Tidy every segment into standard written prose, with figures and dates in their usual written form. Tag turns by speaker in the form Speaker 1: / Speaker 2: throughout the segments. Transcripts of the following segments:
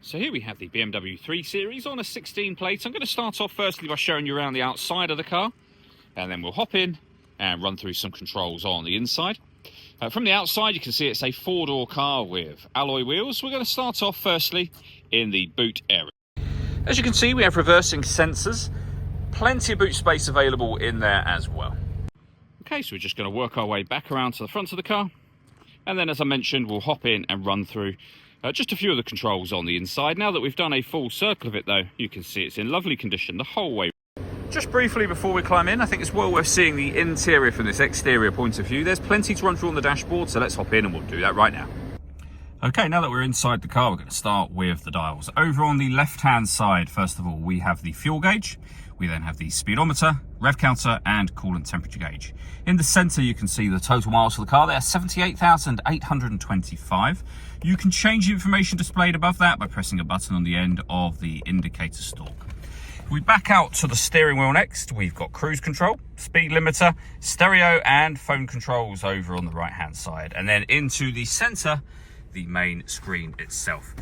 Speaker 1: So here we have the BMW 3 Series on a 16 plate. I'm going to start off firstly by showing you around the outside of the car, and then we'll hop in and run through some controls on the inside. From the outside you can see it's a four-door car with alloy wheels. We're going to start off firstly in the boot area. As you can see, we have reversing sensors, plenty of boot space available in there as well. Okay, so we're just going to work our way back around to the front of the car, and then as I mentioned we'll hop in and run through just a few of the controls on the inside. Now that we've done a full circle of it though, you can see it's in lovely condition the whole way. Just briefly before we climb in, I think it's well worth seeing the interior from this exterior point of view. There's plenty to run through on the dashboard, so let's hop in and we'll do that right now. Okay, now that we're inside the car, we're going to start with the dials. Over on the left-hand side, first of all, we have the fuel gauge. We then have the speedometer, rev counter, and coolant temperature gauge. In the center, you can see the total miles for the car. They are 78,825. You can change the information displayed above that by pressing a button on the end of the indicator stalk. If we back out to the steering wheel next, we've got cruise control, speed limiter, stereo, and phone controls over on the right-hand side. And then into the center, the main screen itself.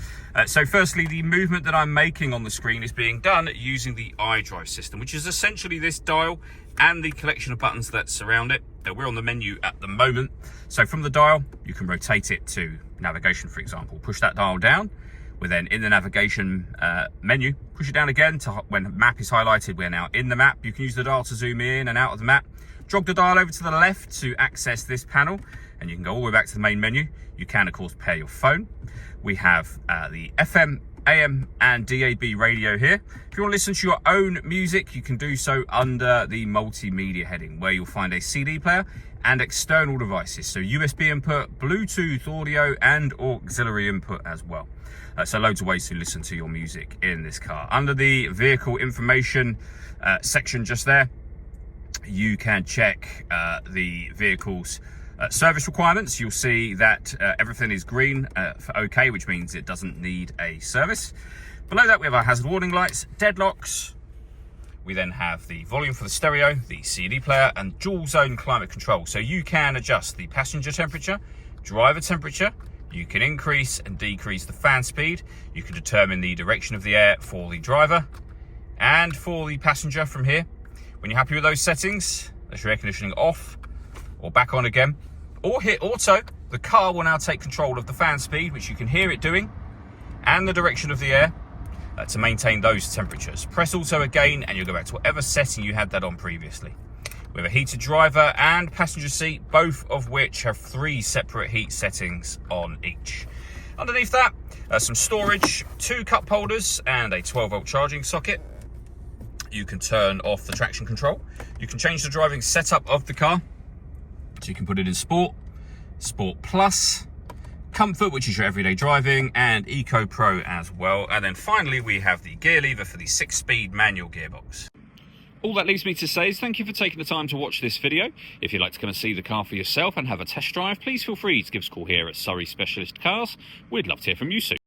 Speaker 1: So firstly, the movement that I'm making on the screen is being done using the iDrive system, which is essentially this dial and the collection of buttons that surround it. We're on the menu at the moment. So from the dial, you can rotate it to navigation, for example. Push that dial down. We're then in the navigation menu. Push it down again to when map is highlighted. We're now in the map. You can use the dial to zoom in and out of the map. Jog the dial over to the left to access this panel, and you can go all the way back to the main menu. You can, of course, pair your phone. We have the FM, AM, and DAB radio here. If you want to listen to your own music, you can do so under the multimedia heading, where you'll find a CD player and external devices. So USB input, Bluetooth audio, and auxiliary input as well. So loads of ways to listen to your music in this car. Under the vehicle information section just there, you can check the vehicle's service requirements. You'll see that everything is green for OK, which means it doesn't need a service. Below that we have our hazard warning lights, deadlocks. We then have the volume for the stereo, the CD player, and dual zone climate control. So you can adjust the passenger temperature, driver temperature. You can increase and decrease the fan speed. You can determine the direction of the air for the driver and for the passenger from here. When you're happy with those settings, that's your air conditioning off or back on again, or hit auto. The car will now take control of the fan speed, which you can hear it doing, and the direction of the air to maintain those temperatures. Press auto again and you'll go back to whatever setting you had that on previously. We have a heated driver and passenger seat, both of which have 3 separate heat settings on each. Underneath that, some storage, 2 cup holders, and a 12-volt charging socket. You can turn off the traction control. You can change the driving setup of the car. So you can put it in Sport, Sport Plus, Comfort, which is your everyday driving, and Eco Pro as well. And then finally, we have the gear lever for the 6-speed manual gearbox. All that leaves me to say is thank you for taking the time to watch this video. If you'd like to come and see the car for yourself and have a test drive, please feel free to give us a call here at Seires Specialist Cars. We'd love to hear from you soon.